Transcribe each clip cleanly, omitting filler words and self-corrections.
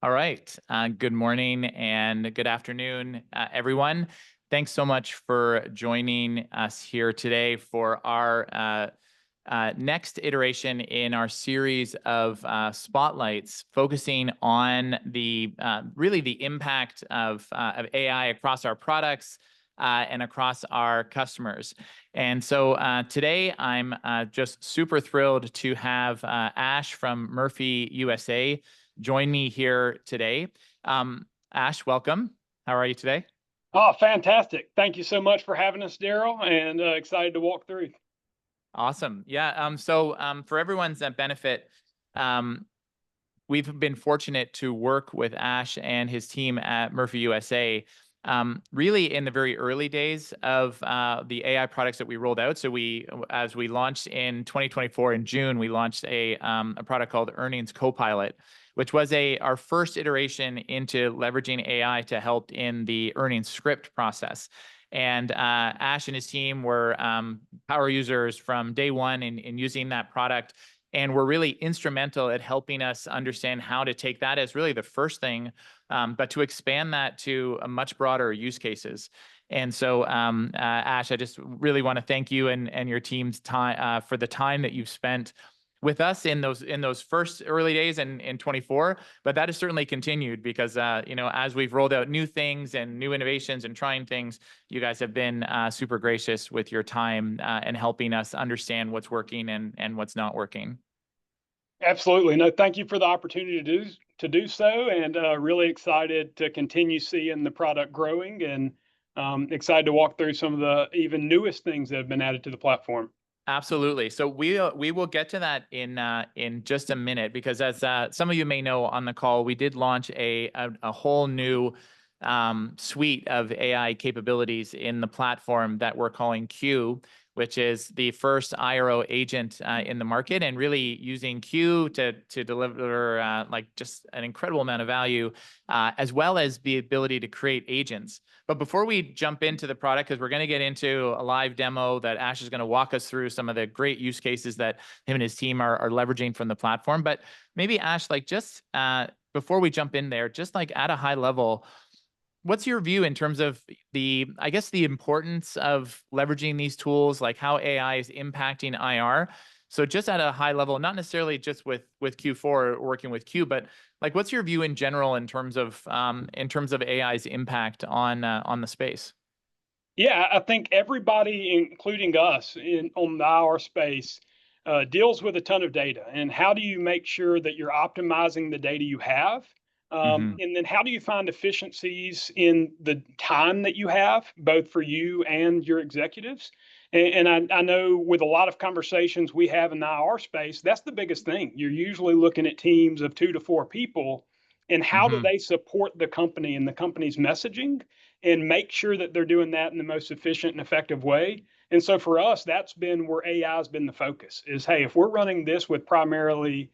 All right. Good morning and good afternoon, everyone. Thanks so much for joining us here today for our next iteration in our series of spotlights, focusing on the really the impact of AI across our products and across our customers. And so today, I'm just super thrilled to have Ash from Murphy USA join me here today. Ash, welcome. How are you today? Oh, fantastic. Thank you so much for having us, Daryl, and excited to walk through. Awesome. Yeah. For everyone's benefit, um, we've been fortunate to work with Ash and his team at Murphy USA, really in the very early days of the AI products that we rolled out. As we launched in 2024 in June, we launched a product called Earnings Copilot, which was our first iteration into leveraging AI to help in the earnings script process. And Ash and his team were power users from day one in using that product, and were really instrumental at helping us understand how to take that as really the first thing, but to expand that to a much broader use cases. And so, Ash, I just really want to thank you and your team's time for the time that you've spent with us in those first early days in 24. But that has certainly continued because as we've rolled out new things and new innovations and trying things, you guys have been super gracious with your time and helping us understand what's working and what's not working. Absolutely. No, thank you for the opportunity to do so, and really excited to continue seeing the product growing, and excited to walk through some of the even newest things that have been added to the platform. Absolutely. So we will get to that in just a minute, because as some of you may know on the call, we did launch a whole new suite of AI capabilities in the platform that we're calling Q, which is the first IRO agent in the market, and really using Q to deliver like just an incredible amount of value, as well as the ability to create agents. But before we jump into the product, because we're going to get into a live demo that Ash is going to walk us through some of the great use cases that him and his team are leveraging from the platform. But maybe Ash, like just before we jump in there, just like at a high level, what's your view in terms of I guess, the importance of leveraging these tools, like how AI is impacting IR? So just at a high level, not necessarily just with Q4 or working with Q, but like, what's your view in general in terms of AI's impact on the space? Yeah, I think everybody, including us on the IR space, deals with a ton of data. And how do you make sure that you're optimizing the data you have? Hmm. And then how do you find efficiencies in the time that you have, both for you and your executives? And I know with a lot of conversations we have in the IR space, that's the biggest thing. You're usually looking at teams of 2 to 4 people, and how do Hmm. they support the company and the company's messaging, and make sure that they're doing that in the most efficient and effective way. And so for us, that's been where AI has been the focus is, hey, if we're running this with primarily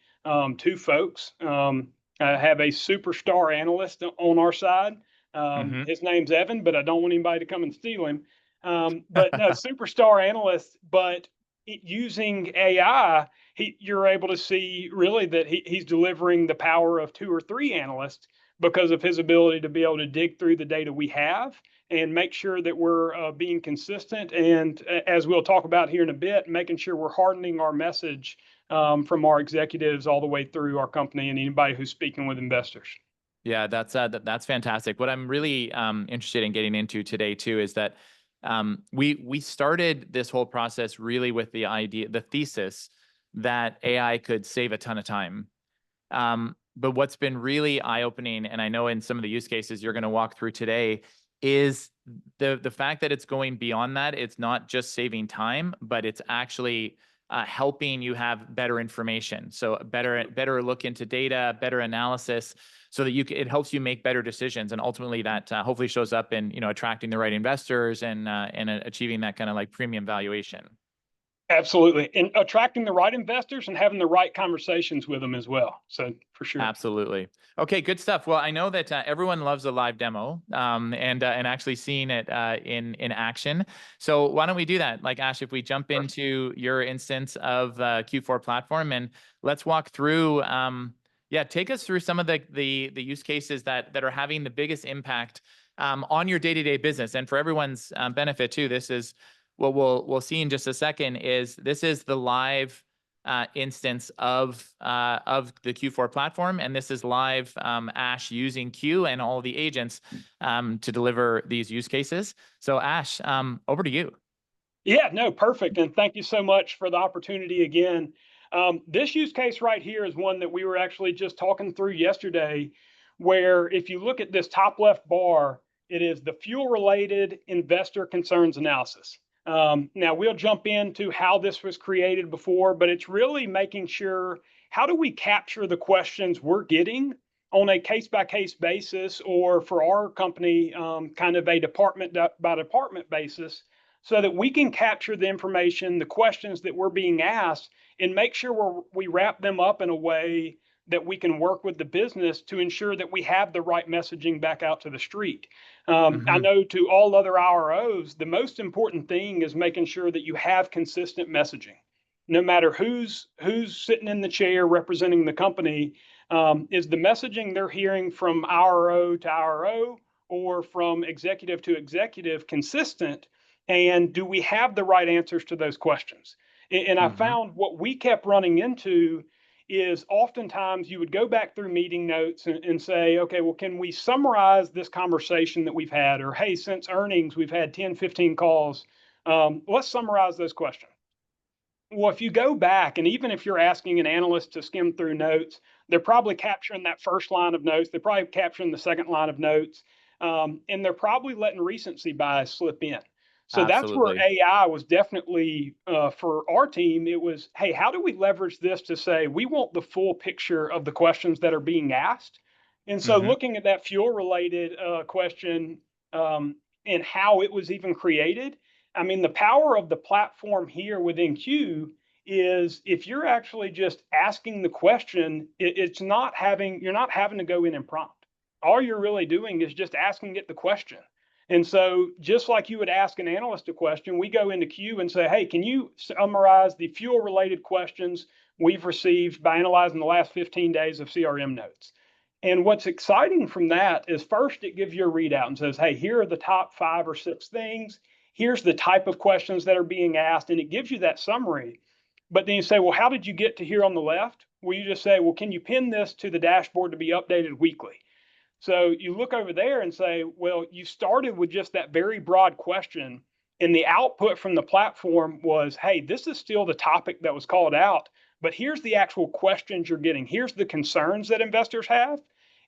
two folks, I have a superstar analyst on our side. Hmm. His name's Evan, but I don't want anybody to come and steal him. But no, superstar analyst, but using AI, you're able to see really that he's delivering the power of 2 or 3 analysts because of his ability to be able to dig through the data we have and make sure that we're being consistent. And as we'll talk about here in a bit, making sure we're hardening our message from our executives all the way through our company and anybody who's speaking with investors. Yeah, that's fantastic. What I'm really interested in getting into today too is that we started this whole process really with the thesis that AI could save a ton of time. But what's been really eye-opening, and I know in some of the use cases you're going to walk through today, is the fact that it's going beyond that. It's not just saving time, but it's actually helping you have better information. So better look into data, better analysis, so that it helps you make better decisions, and ultimately that hopefully shows up in attracting the right investors and achieving that kind of like premium valuation. Absolutely. And attracting the right investors and having the right conversations with them as well. So for sure. Absolutely. Okay, good stuff. Well, I know that everyone loves a live demo, and actually seeing it in action. So why don't we do that? Like, Ash, if we jump into your instance of Q4 platform, and let's walk through Yeah, take us through some of the use cases that are having the biggest impact on your day-to-day business. And for everyone's benefit too, this is what we'll see in just a second. Is this is the live instance of the Q4 platform, and this is live Ash using Q and all the agents to deliver these use cases. So Ash, over to you. Yeah, no, perfect. And thank you so much for the opportunity again. This use case right here is one that we were actually just talking through yesterday, where if you look at this top left bar, it is the fuel related investor concerns analysis. Now, we'll jump into how this was created before, but it's really making sure how do we capture the questions we're getting on a case by case basis, or for our company, kind of a department by department basis, so that we can capture the information, the questions that we're being asked, and make sure we wrap them up in a way that we can work with the business to ensure that we have the right messaging back out to the street. I know to all other IROs, the most important thing is making sure that you have consistent messaging. No matter who's sitting in the chair representing the company, is the messaging they're hearing from IRO to IRO or from executive to executive consistent? And do we have the right answers to those questions? And I Mm-hmm. found what we kept running into is oftentimes you would go back through meeting notes and say, okay, well, can we summarize this conversation that we've had? Or, hey, since earnings, we've had 10, 15 calls. Let's summarize those questions. Well, if you go back, and even if you're asking an analyst to skim through notes, they're probably capturing that first line of notes. They're probably capturing the second line of notes. And they're probably letting recency bias slip in. So that's where Absolutely. AI was definitely, for our team, it was, hey, how do we leverage this to say we want the full picture of the questions that are being asked? And so Mm-hmm. looking at that fuel related question, and how it was even created, I mean, the power of the platform here within Q is if you're actually just asking the question, it's not having, you're not having to go in and prompt. All you're really doing is just asking it the question. And so just like you would ask an analyst a question, we go into Q and say, hey, can you summarize the fuel related questions we've received by analyzing the last 15 days of CRM notes? And what's exciting from that is first, it gives you a readout and says, hey, here are the top 5 or 6 things. Here's the type of questions that are being asked. And it gives you that summary. But then you say, well, how did you get to here on the left? Well, you just say, well, can you pin this to the dashboard to be updated weekly? So you look over there and say, well, you started with just that very broad question. And the output from the platform was, hey, this is still the topic that was called out, but here's the actual questions you're getting. Here's the concerns that investors have.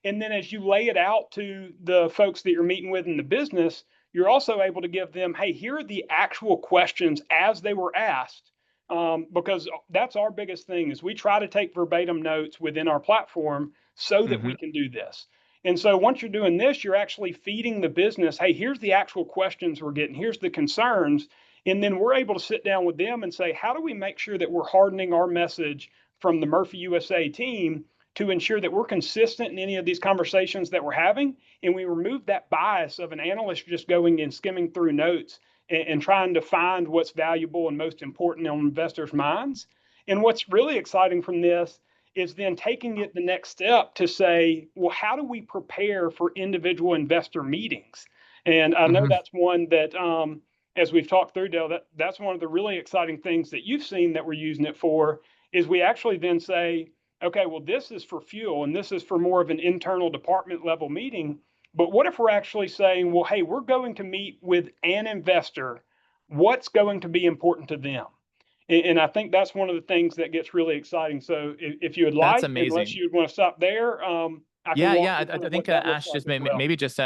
And then as you lay it out to the folks that you're meeting with in the business, you're also able to give them, hey, here are the actual questions as they were asked. Because that's our biggest thing is we try to take verbatim notes within our platform so that Mm-hmm. we can do this. And so once you're doing this, you're actually feeding the business, hey, here's the actual questions we're getting, here's the concerns. And then we're able to sit down with them and say, how do we make sure that we're hardening our message from the Murphy USA team to ensure that we're consistent in any of these conversations that we're having? And we remove that bias of an analyst just going and skimming through notes and trying to find what's valuable and most important on investors' minds. And what's really exciting from this is then taking it the next step to say, well, how do we prepare for individual investor meetings? And I know Mm-hmm. that's one that, as we've talked through, Dale, that's one of the really exciting things that you've seen that we're using it for, is we actually then say, okay, well, this is for fuel and this is for more of an internal department level meeting. But what if we're actually saying, well, hey, we're going to meet with an investor. What's going to be important to them? And I think that's one of the things that gets really exciting. So if you would That's like, unless amazing. you'd want to stop there, I can Yeah, walk yeah. you I through think what that looks Ash like just as well. maybe just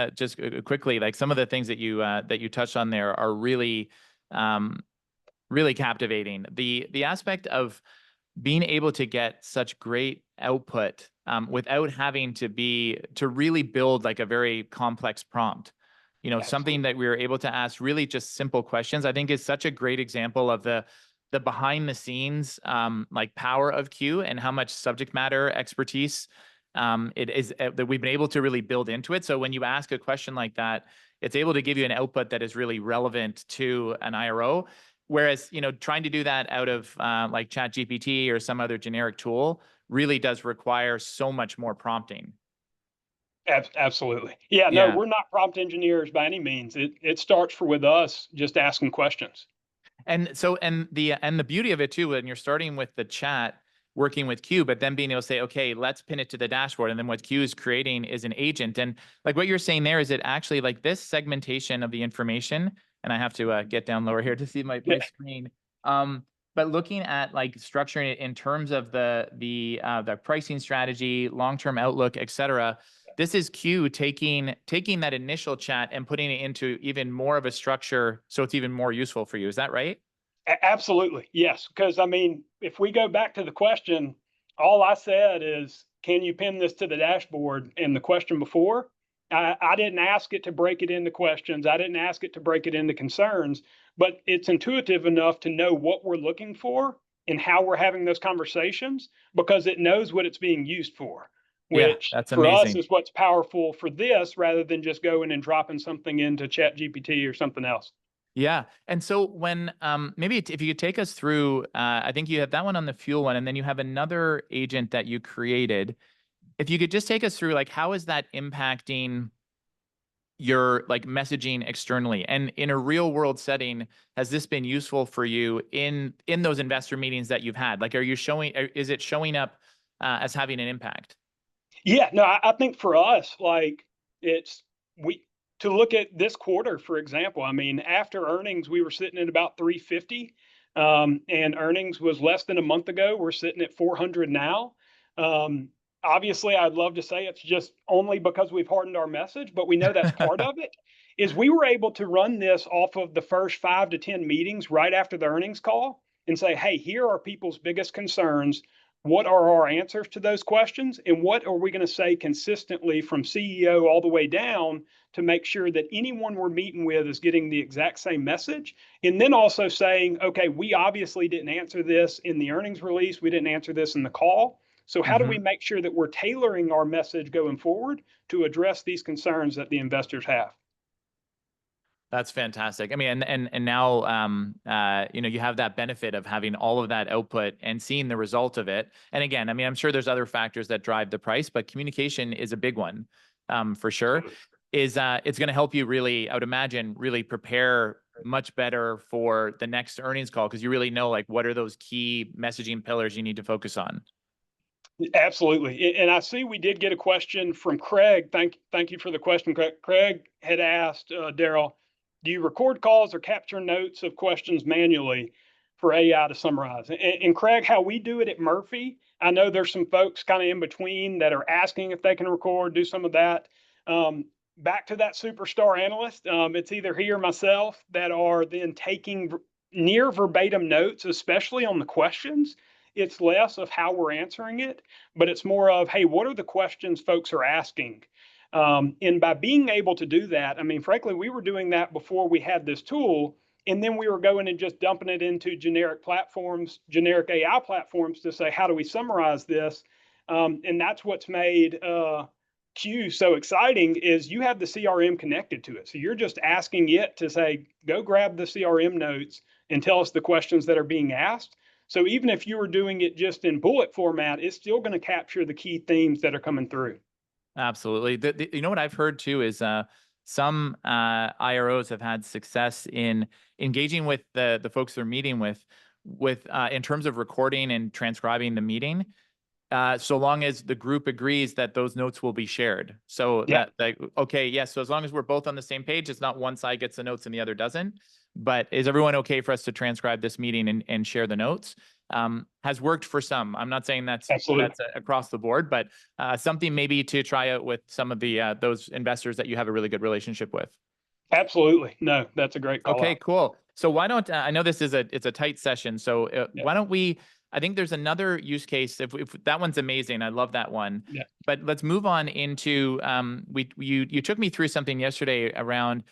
quickly, like some of the things that you touched on there are really um, really captivating. The aspect of being able to get such great output without having to really build like a very complex prompt. You know, something Absolutely. that we were able to ask really just simple questions, I think is such a great example of the behind the scenes like power of Q and how much subject matter expertise it is that we've been able to really build into it. So when you ask a question like that, it's able to give you an output that is really relevant to an IRO. Whereas, you know, trying to do that out of like Chat GPT or some other generic tool really does require so much more prompting. Absolutely. Yeah, no, Yeah. we're not prompt engineers by any means. It starts with us just asking questions. And so, and the beauty of it too, when you're starting with the chat, working with Q, but then being able to say, okay, let's pin it to the dashboard. And then what Q is creating is an agent. And like what you're saying there is it actually like this segmentation of the information, and I have to get down lower here to see my Yeah. screen. But looking at like structuring it in terms of the pricing strategy, long-term outlook, et cetera, this is Q taking that initial chat and putting it into even more of a structure, so it's even more useful for you. Is that right? Absolutely. Yes. Because I mean, if we go back to the question, all I said is, can you pin this to the dashboard? And the question before, I didn't ask it to break it into questions. I didn't ask it to break it into concerns, but it's intuitive enough to know what we're looking for and how we're having those conversations because it knows what it's being used for, Yeah, which that's for us amazing. is what's powerful for this rather than just going and dropping something into Chat GPT or something else. Yeah. And so when maybe if you could take us through, I think you have that one on the fuel one, and then you have another agent that you created. If you could just take us through, like, how is that impacting your like messaging externally, and in a real world setting, has this been useful for you in those investor meetings that you've had? Like, are you showing? Is it showing up as having an impact? Yeah, no, I think for us, like it's we to look at this quarter, for example. I mean, after earnings, we were sitting at about 350, and earnings was less than a month ago. We're sitting at 400 now. Um, Obviously, I'd love to say it's just only because we've hardened our message, but we know that's part of it. Is we were able to run this off of the first 5 to 10 meetings right after the earnings call and say, hey, here are people's biggest concerns. What are our answers to those questions? And what are we going to say consistently from CEO all the way down to make sure that anyone we're meeting with is getting the exact same message? And then also saying, okay, we obviously didn't answer this in the earnings release. We didn't answer this in the call. So how do we Hmm. make sure that we're tailoring our message going forward to address these concerns that the investors have? That's fantastic. I mean, and now, you have that benefit of having all of that output and seeing the result of it. And again, I mean, I'm sure there's other factors that drive the price, but communication is a big one, for sure. It's going to help you really, I would imagine, really prepare much better for the next earnings call because you really know like what are those key messaging pillars you need to focus on. Absolutely. And I see we did get a question from Craig. Thank you for the question. Craig had asked Daryl, do you record calls or capture notes of questions manually for AI to summarize? And Craig, how we do it at Murphy, I know there's some folks kind of in between that are asking if they can record, do some of that. Back to that superstar analyst, it's either he or myself that are then taking near verbatim notes, especially on the questions. It's less of how we're answering it, but it's more of, hey, what are the questions folks are asking? And by being able to do that, I mean, frankly, we were doing that before we had this tool. And then we were going and just dumping it into generic platforms, generic AI platforms to say, how do we summarize this? And that's what's made Q so exciting is you have the CRM connected to it. So you're just asking it to say, go grab the CRM notes and tell us the questions that are being asked. So even if you were doing it just in bullet format, it's still going to capture the key themes that are coming through. Absolutely. You know what I've heard too is some IROs have had success in engaging with the folks they're meeting with in terms of recording and transcribing the meeting. So long as the group agrees that those notes will be shared. So Yeah, okay, yes. So as long as we're both on the same page, it's not one side gets the notes and the other doesn't. But is everyone okay for us to transcribe this meeting and share the notes? Has worked for some. I'm not saying that's absolutely. across the board, but something maybe to try out with some of the those investors that you have a really good relationship with. Absolutely. No, that's a great call Okay, out. cool. So why don't I know this is it's a tight session, so Yeah, why don't we? I think there's another use case. If that one's amazing, I love that one. yeah, But let's move on into you took me through something yesterday around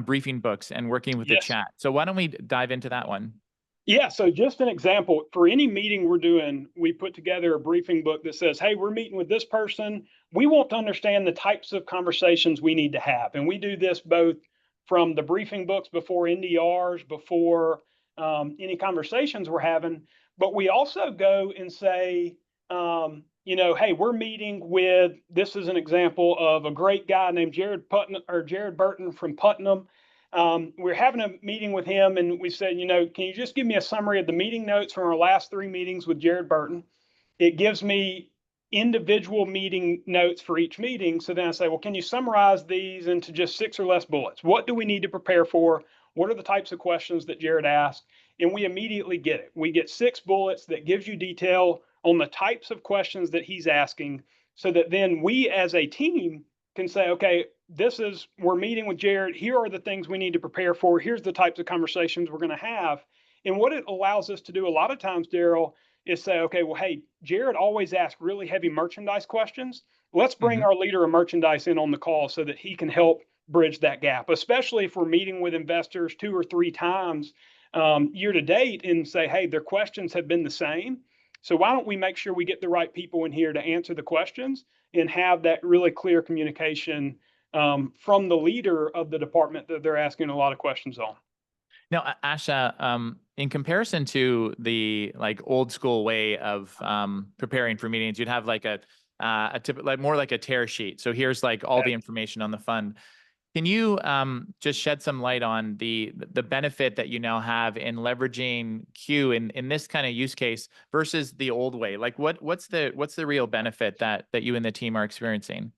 briefing books and working with the yes. chat. So why don't we dive into that one? Yeah, so just an example for any meeting we're doing, we put together a briefing book that says, hey, we're meeting with this person. We want to understand the types of conversations we need to have. And we do this both from the briefing books before NDRs, before any conversations we're having. But we also go and say, Hey, we're meeting with, this is an example of a great guy named Jared Burton from Putnam. We're having a meeting with him, and we said, can you just give me a summary of the meeting notes from our last 3 meetings with Jared Burton? It gives me individual meeting notes for each meeting. So then I say, well, can you summarize these into just 6 or less bullets? What do we need to prepare for? What are the types of questions that Jared asked? And we immediately get it. We get 6 bullets that gives you detail on the types of questions that he's asking, so that then we as a team can say, okay, we're meeting with Jared. Here are the things we need to prepare for. Here's the types of conversations we're going to have. And what it allows us to do a lot of times, Daryl, is say, okay, well, hey, Jared always asks really heavy merchandise questions. Let's bring Hmm. our leader of merchandise in on the call so that he can help bridge that gap, especially if we're meeting with investors 2 or 3 times year to date and say, hey, their questions have been the same. So why don't we make sure we get the right people in here to answer the questions and have that really clear communication from the leader of the department that they're asking a lot of questions on. Now, Asha, in comparison to the like old school way of preparing for meetings, you'd have like like more like a tear sheet. So here's like all the information on the fund. Can you just shed some light on the benefit that you now have in leveraging Q in this kind of use case versus the old way? Like what's the real benefit that you and the team are experiencing?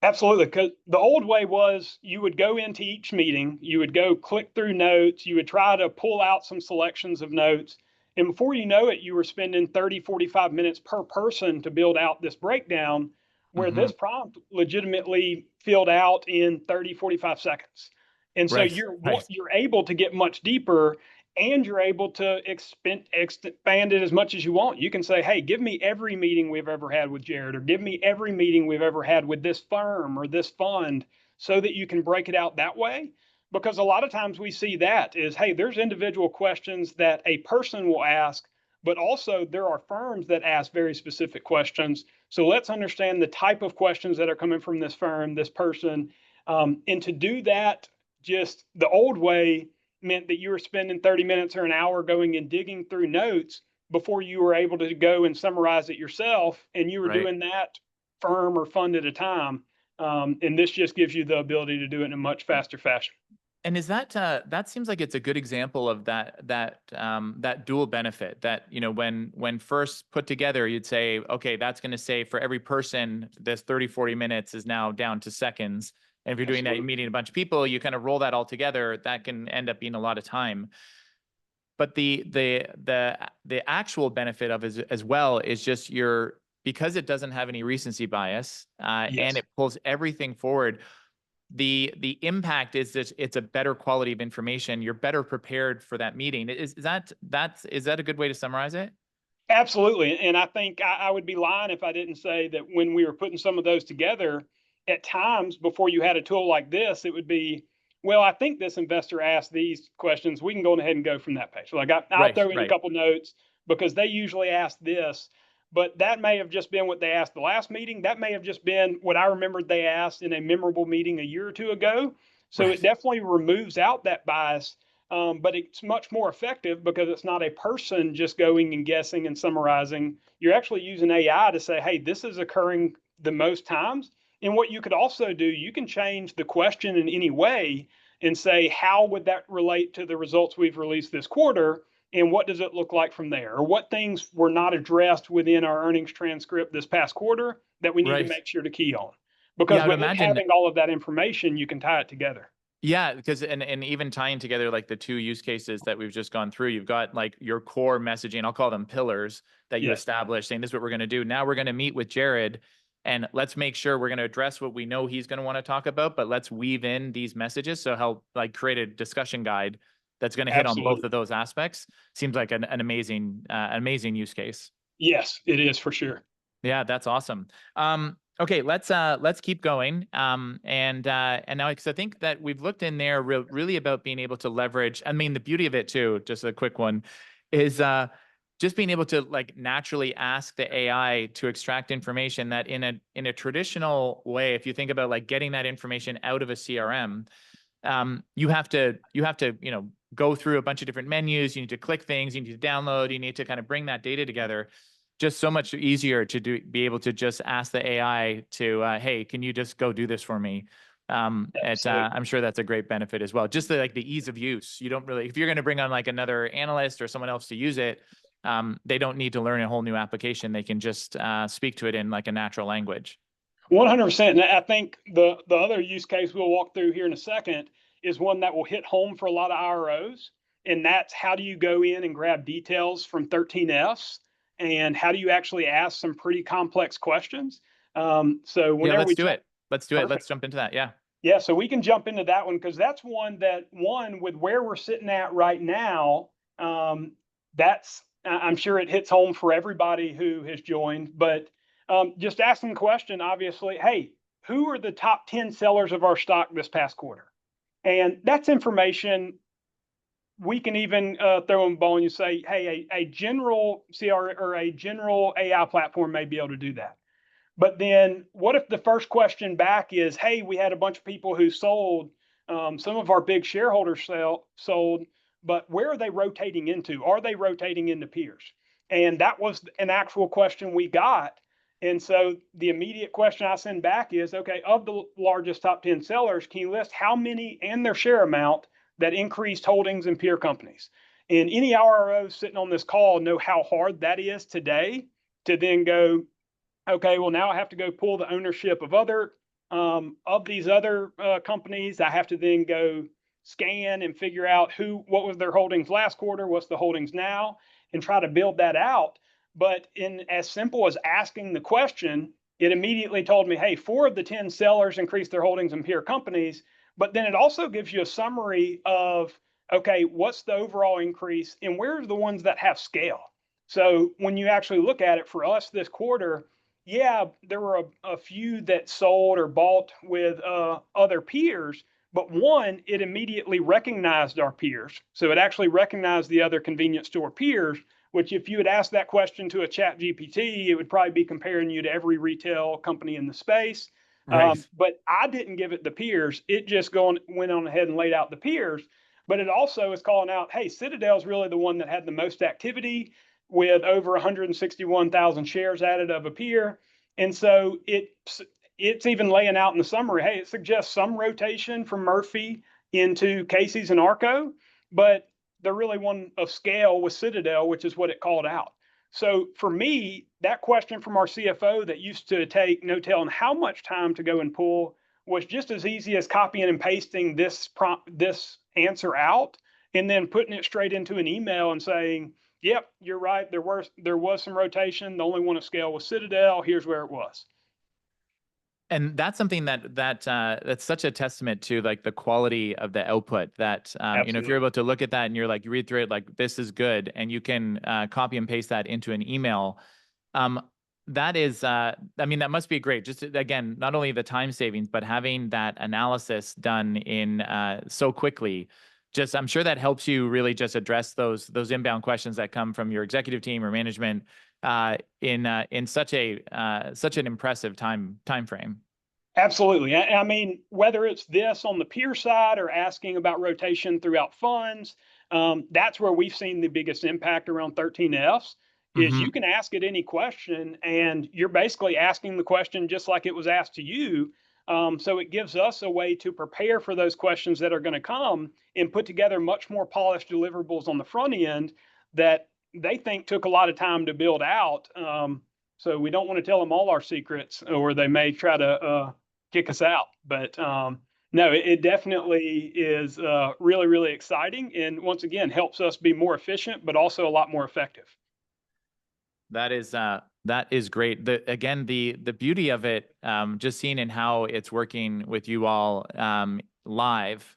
Absolutely. Because the old way was you would go into each meeting, you would go click through notes, you would try to pull out some selections of notes. And before you know it, you were spending 30, 45 minutes per person to build out this breakdown, where Hmm. this prompt legitimately filled out in 30, 45 seconds. And so Right, right, you're able to get much deeper, and you're able to expand it as much as you want. You can say, hey, give me every meeting we've ever had with Jared, or give me every meeting we've ever had with this firm or this fund, so that you can break it out that way. Because a lot of times we see that is, hey, there's individual questions that a person will ask, but also there are firms that ask very specific questions. So let's understand the type of questions that are coming from this firm, this person. And to do that just the old way meant that you were spending 30 minutes or an hour going and digging through notes before you were able to go and summarize it yourself. And you were right. doing that firm or fund at a time. And this just gives you the ability to do it in a much faster fashion. And is that that seems like it's a good example of that dual benefit that, when first put together, you'd say, okay, that's going to say for every person, this 30, 40 minutes is now down to seconds. And if you're doing that, you're Absolutely. meeting a bunch of people, you kind of roll that all together, that can end up being a lot of time. But the actual benefit of it as well is just because it doesn't have any recency bias, and Yes. it pulls everything forward. The impact is that it's a better quality of information. You're better prepared for that meeting. Is that a good way to summarize it? Absolutely. And I think I would be lying if I didn't say that when we were putting some of those together, at times before you had a tool like this, it would be, well, I think this investor asked these questions. We can go ahead and go from that page. Like I'll Right, throw in a right, couple notes because they usually ask this, but that may have just been what they asked the last meeting. That may have just been what I remembered they asked in a memorable meeting a year or two ago. So it right, definitely removes out that bias, but it's much more effective because it's not a person just going and guessing and summarizing. You're actually using AI to say, hey, this is occurring the most times. And what you could also do, you can change the question in any way and say, how would that relate to the results we've released this quarter? And what does it look like from there? Or what things were not addressed within our earnings transcript this past quarter that we need to right. make sure to key on? Yeah, Because I would with it imagine. having all of that information, you can tie it together. Yeah, because and even tying together like the two use cases that we've just gone through, you've got like your core messaging, I'll call them pillars that you Yes, establish, saying this is what we're going to do. Now we're going to meet with Jared and let's make sure we're going to address what we know he's going to want to talk about, but let's weave in these messages. So help like create a discussion guide that's going to hit on both absolutely. of those aspects. Seems like an amazing use case. Yes, it is for sure. Yeah, that's awesome. Okay, let's keep going. And now because I think that we've looked in there really about being able to leverage. I mean, the beauty of it too, just a quick one, is just being able to like naturally ask the AI to extract information that in a traditional way, if you think about like getting that information out of a CRM, you have to go through a bunch of different menus. You need to click things. You need to download. You need to kind of bring that data together. just so much easier to be able to just ask the AI to, hey, can you just go do this for me? I'm sure that's a great benefit as well. Just like the ease of use. You don't really, if you're going to bring on like another analyst or someone else to use it, they don't need to learn a whole new application. They can just speak to it in like a natural language. 100%. And I think the other use case we'll walk through here in a second is one that will hit home for a lot of IROs. And that's how do you go in and grab details from 13Fs, and how do you actually ask some pretty complex questions? So whenever let's do it. Let's do it. Perfect. Let's jump into that. Yeah. Yeah, so we can jump into that one because that's one with where we're sitting at right now. That's I'm sure it hits home for everybody who has joined, but just asking the question, obviously, hey, who are the top 10 sellers of our stock this past quarter? And that's information we can even throw in the ball and you say, hey, a general CR or a general AI platform may be able to do that. But then what if the first question back is, hey, we had a bunch of people who sold, some of our big shareholders sold, but where are they rotating into? Are they rotating into peers? And that was an actual question we got. And so the immediate question I send back is, okay, of the largest top 10 sellers, can you list how many and their share amount that increased holdings in peer companies? And any RROs sitting on this call know how hard that is today to then go, okay, well, now I have to go pull the ownership of these other companies. I have to then go scan and figure out what was their holdings last quarter, what's the holdings now, and try to build that out. But in as simple as asking the question, it immediately told me, hey, 4 of the 10 sellers increased their holdings in peer companies. But then it also gives you a summary of, okay, what's the overall increase and where's the ones that have scale? So when you actually look at it for us this quarter, yeah, there were a few that sold or bought with other peers, but one, it immediately recognized our peers. So it actually recognized the other convenience store peers, which if you had asked that question to a chat GPT, it would probably be comparing you to every retail company in the space. Right. But I didn't give it the peers. It just went on ahead and laid out the peers. But it also is calling out, hey, Citadel's really the one that had the most activity with over 161,000 shares added of a peer. And so it's even laying out in the summary, hey, it suggests some rotation from Murphy into Casey's and Arco, but they're really one of scale with Citadel, which is what it called out. So for me, that question from our CFO that used to take no telling how much time to go and pull was just as easy as copying and pasting this answer out and then putting it straight into an email and saying, yep, you're right. There was some rotation. The only one of scale was Citadel. Here's where it was. And that's something that's such a testament to like the quality of the output that, if you're able to look at that and you're like, you read through it, like this is good. And you can copy and paste that into an email. That is, that must be great. Just again, not only the time savings, but having that analysis done in so quickly. Just, I'm sure that helps you really just address those inbound questions that come from your executive team or management in such an impressive time frame. Absolutely. I mean, whether it's this on the peer side or asking about rotation throughout funds, that's where we've seen the biggest impact around 13Fs. Is you can ask it any question and you're basically asking the question just like it was asked to you. So it gives us a way to prepare for those questions that are going to come and put together much more polished deliverables on the front end that they think took a lot of time to build out. So we don't want to tell them all our secrets or they may try to kick us out. But no, it definitely is really, really exciting. And once again, helps us be more efficient, but also a lot more effective. That is great. The beauty of it, just seeing in how it's working with you all live,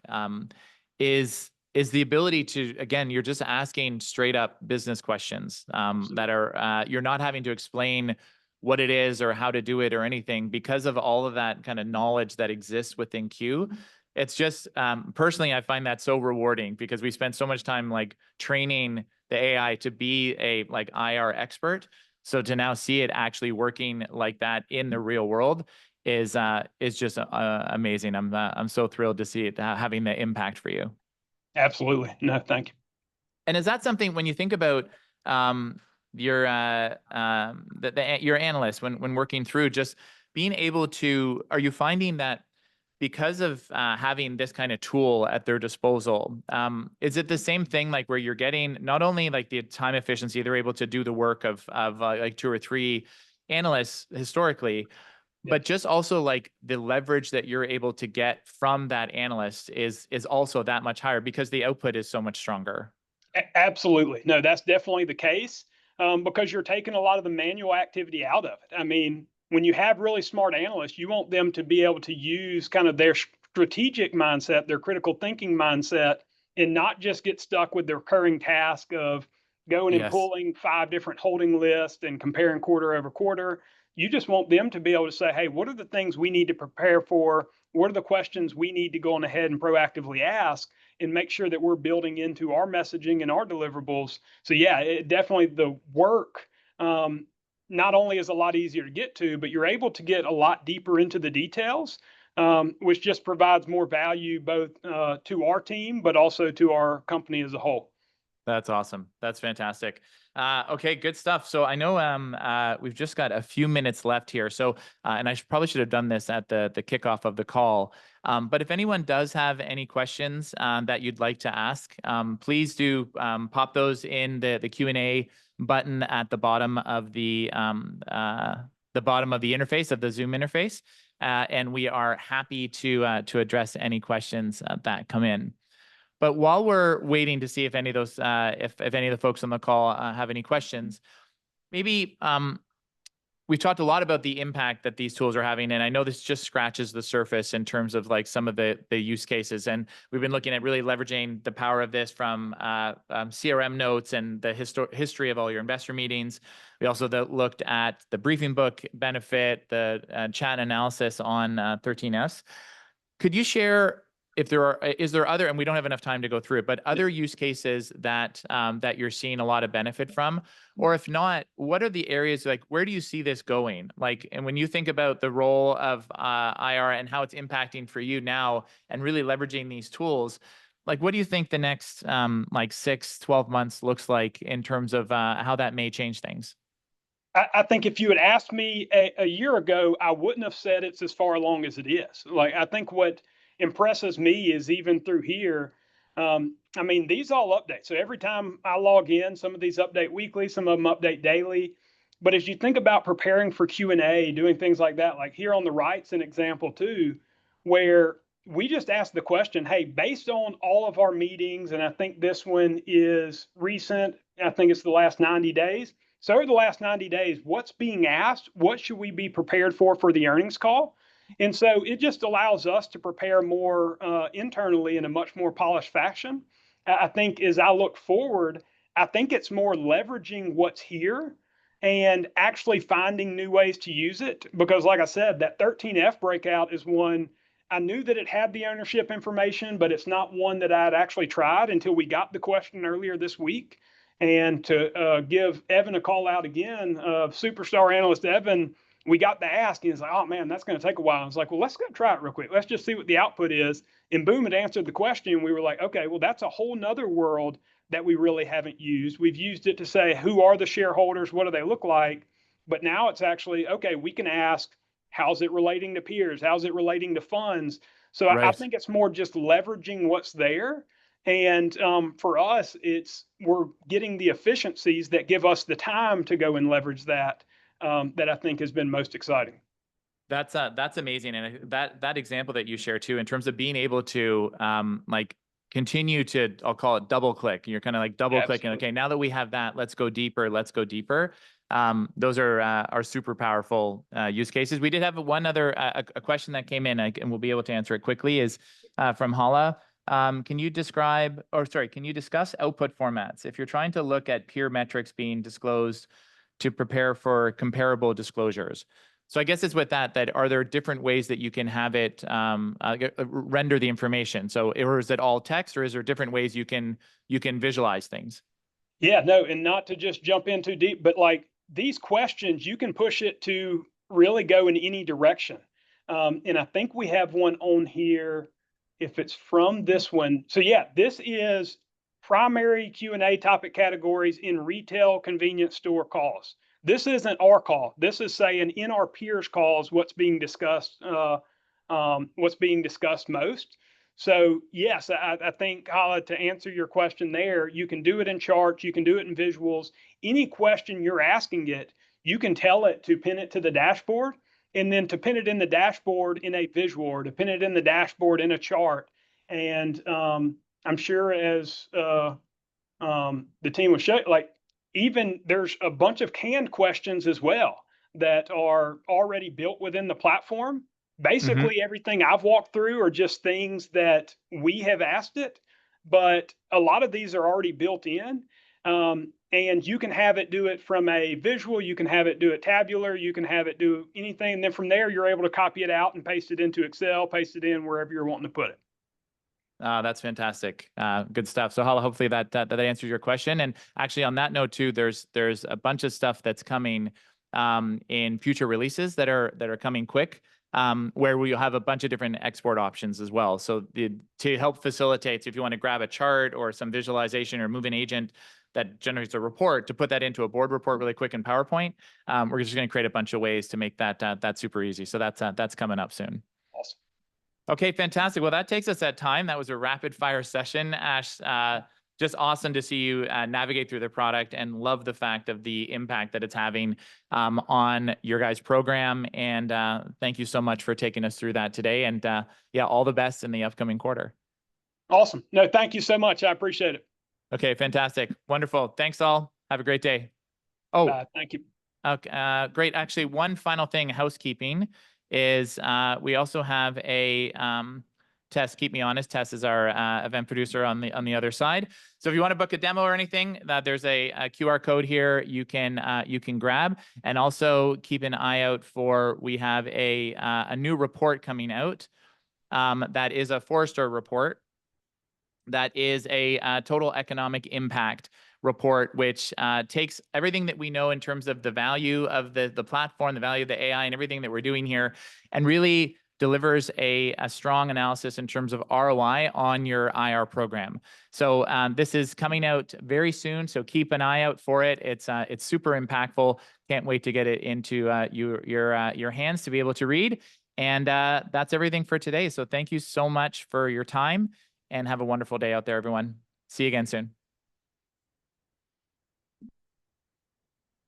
is the ability to, again, you're just asking straight up business questions that are you're not having to explain what it is or how to do it or anything because of all of that kind of knowledge that exists within Q. It's just personally, I find that so rewarding because we spend so much time like training the AI to be a like IR expert. So to now see it actually working like that in the real world is just amazing. I'm so thrilled to see it having the impact for you. Absolutely. No, thank you. And is that something when you think about your your analyst when working through, just being able to, are you finding that because of having this kind of tool at their disposal, is it the same thing, like where you're getting not only like the time efficiency, they're able to do the work of like 2 or 3 analysts historically, Yeah. but just also like the leverage that you're able to get from that analyst is also that much higher because the output is so much stronger. Absolutely. No, that's definitely the case, because you're taking a lot of the manual activity out of it. I mean, when you have really smart analysts, you want them to be able to use kind of their strategic mindset, their critical thinking mindset, and not just get stuck with the recurring task of going and Yes. pulling 5 different holding lists and comparing quarter over quarter. You just want them to be able to say, hey, what are the things we need to prepare for? What are the questions we need to go on ahead and proactively ask? And make sure that we're building into our messaging and our deliverables. So yeah, it definitely, the work not only is a lot easier to get to, but you're able to get a lot deeper into the details, which just provides more value both to our team, but also to our company as a whole. That's awesome. That's fantastic. Okay, good stuff. So I know we've just got a few minutes left here. So and I probably should have done this at the kickoff of the call. But if anyone does have any questions that you'd like to ask, please do pop those in the Q&A button at the bottom of the interface of the Zoom interface, and we are happy to address any questions that come in. But while we're waiting to see if any of those, if any of the folks on the call have any questions, maybe we've talked a lot about the impact that these tools are having, and I know this just scratches the surface in terms of like some of the use cases. And we've been looking at really leveraging the power of this from CRM notes and the history of all your investor meetings. We also looked at the briefing book benefit, the chat analysis on 13S. Could you share if is there other, and we don't have enough time to go through it, but other use cases that that you're seeing a lot of benefit from? Or if not, what are the areas, like where do you see this going? Like, and when you think about the role of IR and how it's impacting for you now and really leveraging these tools, like what do you think the next like 6-12 months looks like in terms of how that may change things? I think if you had asked me a year ago, I wouldn't have said it's as far along as it is. Like, I think what impresses me is even through here, I mean, these all update. So every time I log in, some of these update weekly, some of them update daily. But as you think about preparing for Q&A, doing things like that, like here on the right's an example too, where we just ask the question, hey, based on all of our meetings, and I think this one is recent, I think it's the last 90 days. So over the last 90 days, what's being asked? What should we be prepared for the earnings call? And so it just allows us to prepare more internally in a much more polished fashion. I think as I look forward, I think it's more leveraging what's here and actually finding new ways to use it. Because like I said, that 13F breakout is one, I knew that it had the ownership information, but it's not one that I'd actually tried until we got the question earlier this week. And to give Evan a call out again, superstar analyst Evan, we got the ask, and he's like, oh man, that's going to take a while. I was like, well, let's go try it real quick. Let's just see what the output is. And boom, it answered the question. And we were like, okay, well, that's a whole nother world that we really haven't used. We've used it to say, who are the shareholders? What do they look like? But now it's actually, okay, we can ask, how's it relating to peers? How's it relating to funds? So I Right. think it's more just leveraging what's there. And for us, we're getting the efficiencies that give us the time to go and leverage that, that I think has been most exciting. That's amazing, and that example that you share too, in terms of being able to like continue to, I'll call it double click. You're kind of like double clicking. Absolutely. Okay, now that we have that, let's go deeper. Let's go deeper. Those are super powerful use cases. We did have one other a question that came in, and we'll be able to answer it quickly. Is from Hala. Can you describe, or sorry, can you discuss output formats if you're trying to look at peer metrics being disclosed to prepare for comparable disclosures? So I guess it's with that are there different ways that you can have it render the information? So, or is it all text, or is there different ways you can visualize things? Yeah, no, and not to just jump in too deep, but like these questions, you can push it to really go in any direction. And I think we have one on here if it's from this one. So yeah, this is primary Q&A topic categories in retail convenience store calls. This isn't our call. This is saying in our peers' calls what's being discussed most. So yes, I think, Hala, to answer your question there, you can do it in charts, you can do it in visuals. Any question you're asking it, you can tell it to pin it to the dashboard, and then to pin it in the dashboard in a visual, or to pin it in the dashboard in a chart. And I'm sure as the team will show, like, even there's a bunch of canned questions as well that are already built within the platform. Basically, everything I've walked through are just things that we have asked it, but a lot of these are already built in. And you can have it do it from a visual, you can have it do it tabular, you can have it do anything. And then from there, you're able to copy it out and paste it into Excel, paste it in wherever you're wanting to put it. That's fantastic. Good stuff. So Hala, hopefully that answers your question. And actually on that note too, there's a bunch of stuff that's coming in future releases that are coming quick, where we'll have a bunch of different export options as well. So to help facilitate, so if you want to grab a chart or some visualization or move an agent that generates a report, to put that into a board report really quick in PowerPoint, we're just going to create a bunch of ways to make that super easy. So that's coming up soon. Awesome. Okay, fantastic. Well, that takes us at time. That was a rapid fire session, Ash. Just awesome to see you navigate through the product, and love the fact of the impact that it's having on your guys' program. And thank you so much for taking us through that today. And yeah, all the best in the upcoming quarter. Awesome. No, thank you so much. I appreciate it. Okay, fantastic. Wonderful. Thanks all. Have a great day. Oh, thank you. Okay, great. Actually, one final thing, housekeeping, is we also have a Tess, keep me honest. Tess is our event producer on the other side. So if you want to book a demo or anything, there's a QR code here you can grab, and also keep an eye out for, we have a new report coming out that is a Forrester report. That is a total economic impact report, which takes everything that we know in terms of the value of the platform, the value of the AI, and everything that we're doing here, and really delivers a strong analysis in terms of ROI on your IR program. So this is coming out very soon, so keep an eye out for it. It's super impactful. Can't wait to get it into your hands to be able to read. And that's everything for today. So thank you so much for your time, and have a wonderful day out there, everyone. See you again soon.